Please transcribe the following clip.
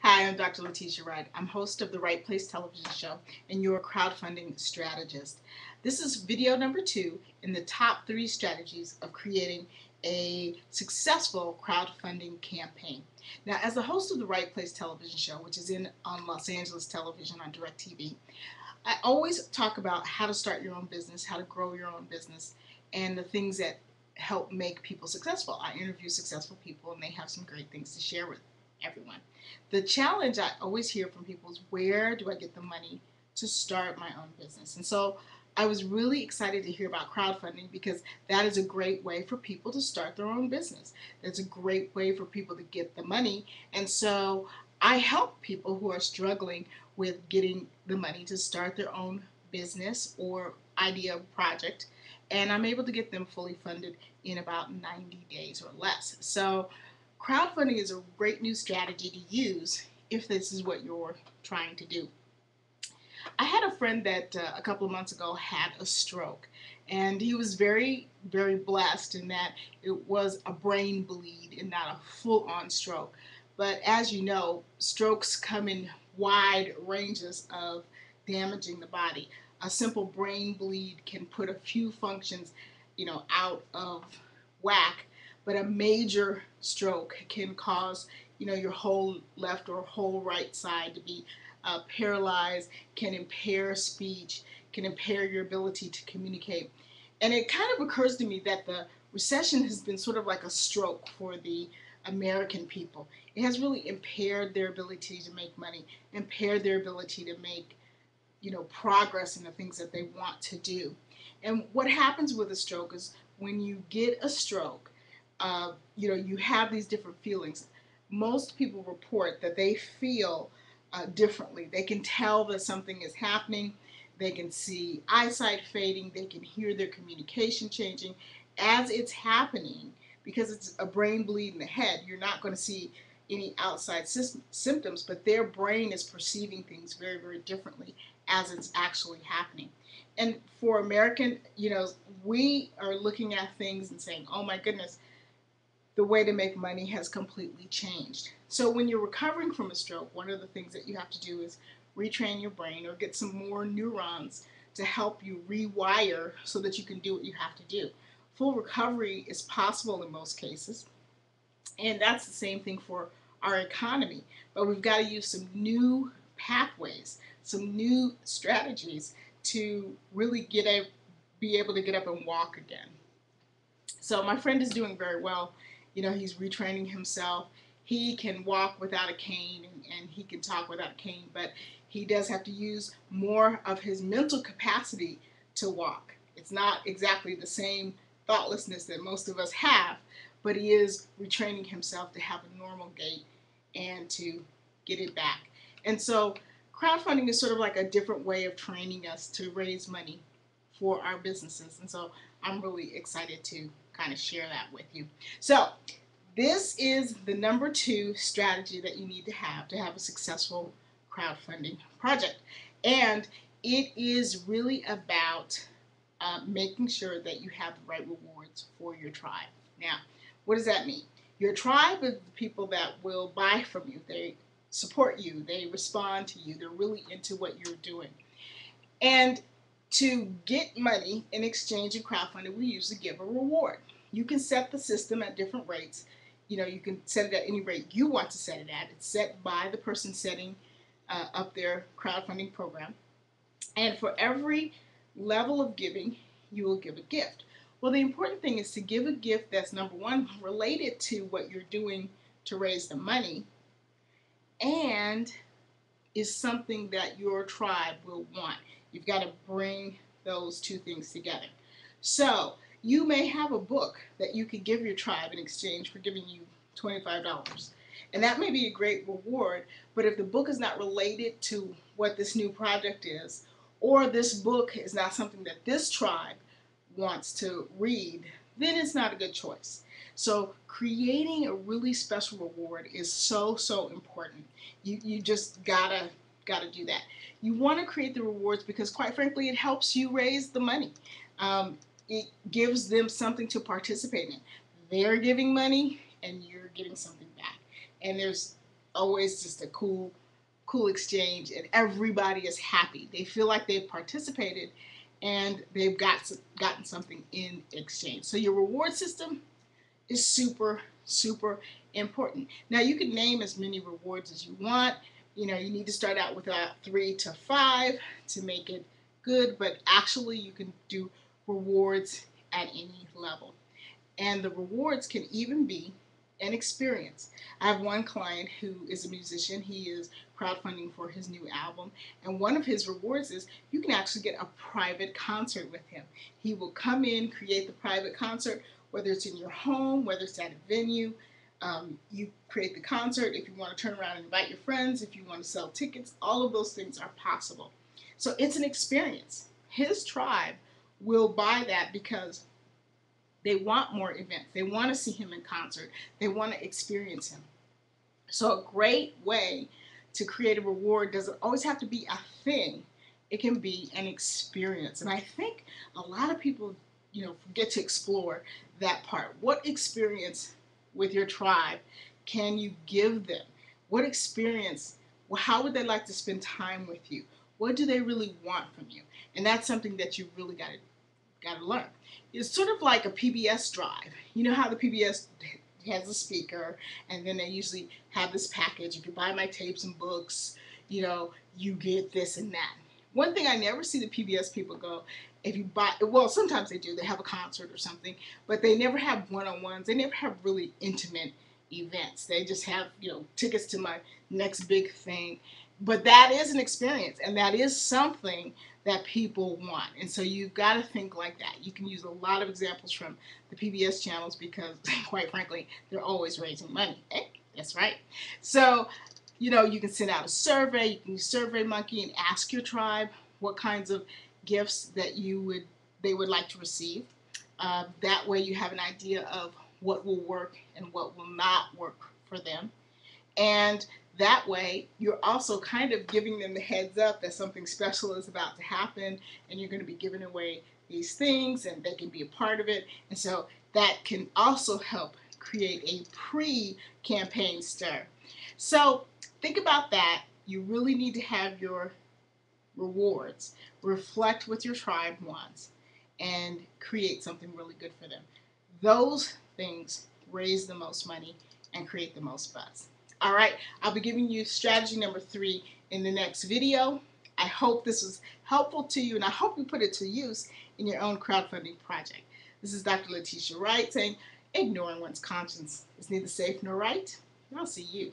Hi, I'm Dr. Letitia Wright. I'm host of the Right Place television show and your crowdfunding strategist. This is video number 2 in the top 3 strategies of creating a successful crowdfunding campaign. Now, as the host of the Right Place television show, which is in on Los Angeles television on DirecTV, I always talk about how to start your own business, how to grow your own business, and the things that help make people successful. I interview successful people and they have some great things to share with everyone. The challenge I always hear from people is, where do I get the money to start my own business? And so I was really excited to hear about crowdfunding because that is a great way for people to start their own business. That's a great way for people to get the money. And so I help people who are struggling with getting the money to start their own business or idea project. And I'm able to get them fully funded in about 90 days or less. So crowdfunding is a great new strategy to use if this is what you're trying to do. I had a friend that a couple of months ago had a stroke, and he was very, very blessed in that it was a brain bleed and not a full on stroke. But as you know, strokes come in wide ranges of damaging the body. A simple brain bleed can put a few functions, out of whack, but a major stroke can cause, your whole left or whole right side to be paralyzed, can impair speech, can impair your ability to communicate. And it kind of occurs to me that the recession has been sort of like a stroke for the American people. It has really impaired their ability to make money, impaired their ability to make, progress in the things that they want to do. And what happens with a stroke is when you get a stroke, you have these different feelings. Most people report that they feel differently. They can tell that something is happening. They can see eyesight fading. They can hear their communication changing as it's happening. Because it's a brain bleed in the head, you're not going to see any outside symptoms, but their brain is perceiving things very, very differently as it's actually happening. And for American, we are looking at things and saying, oh my goodness, the way to make money has completely changed. So when you're recovering from a stroke, one of the things that you have to do is retrain your brain or get some more neurons to help you rewire so that you can do what you have to do. Full recovery is possible in most cases, and that's the same thing for our economy. But we've got to use some new pathways, some new strategies to really be able to get up and walk again. So my friend is doing very well. He's retraining himself. He can walk without a cane and he can talk without a cane, but he does have to use more of his mental capacity to walk. It's not exactly the same thoughtlessness that most of us have, but he is retraining himself to have a normal gait and to get it back. And so crowdfunding is sort of like a different way of training us to raise money for our businesses. And so I'm really excited to kind of share that with you. So this is the number 2 strategy that you need to have a successful crowdfunding project. And it is really about making sure that you have the right rewards for your tribe. Now, what does that mean? Your tribe is the people that will buy from you. They support you. They respond to you. They're really into what you're doing. And to get money in exchange in crowdfunding, we usually give a reward. You can set the system at different rates. You can set it at any rate you want to set it at. It's set by the person setting up their crowdfunding program. And for every level of giving, you will give a gift. Well, the important thing is to give a gift that's, number one, related to what you're doing to raise the money, and is something that your tribe will want. You've got to bring those two things together. So you may have a book that you could give your tribe in exchange for giving you $25. And that may be a great reward, but if the book is not related to what this new project is, or this book is not something that this tribe wants to read, then it's not a good choice. So creating a really special reward is so, so important. You just gotta do that. You want to create the rewards because, quite frankly, it helps you raise the money. It gives them something to participate in. They're giving money and you're getting something back. And there's always just a cool exchange, and everybody is happy. They feel like they've participated and they've gotten something in exchange. So your reward system is super important. Now you can name as many rewards as you want. You know, you need to start out with 3 to 5 to make it good, but actually you can do rewards at any level. And the rewards can even be an experience. I have one client who is a musician. He is crowdfunding for his new album, and one of his rewards is you can actually get a private concert with him. He will come in, create the private concert, whether it's in your home, whether it's at a venue. You create the concert. If you want to turn around and invite your friends, if you want to sell tickets, all of those things are possible. So it's an experience. His tribe will buy that because they want more events. They want to see him in concert. They want to experience him. So a great way to create a reward doesn't always have to be a thing. It can be an experience. And I think a lot of people, forget to explore that part. What experience with your tribe can you give them? What experience, how would they like to spend time with you? What do they really want from you? And that's something that you really got to learn. It's sort of like a PBS drive. You know how the PBS has a speaker, and then they usually have this package. If you buy my tapes and books, you get this and that. One thing I never see the PBS people go, if you buy, well, sometimes they do. They have a concert or something, but they never have one-on-ones. They never have really intimate events. They just have, tickets to my next big thing. But that is an experience, and that is something that people want. And so you've got to think like that. You can use a lot of examples from the PBS channels because, quite frankly, they're always raising money. Hey, that's right. So, you can send out a survey. You can use SurveyMonkey and ask your tribe what kinds of gifts that they would like to receive. That way you have an idea of what will work and what will not work for them. And that way, you're also kind of giving them the heads up that something special is about to happen, and you're going to be giving away these things, and they can be a part of it. And so that can also help create a pre-campaign stir. So think about that. You really need to have your rewards reflect what your tribe wants and create something really good for them. Those things raise the most money and create the most buzz. All right, I'll be giving you strategy number 3 in the next video. I hope this was helpful to you, and I hope you put it to use in your own crowdfunding project. This is Dr. Letitia Wright saying, ignoring one's conscience is neither safe nor right. And I'll see you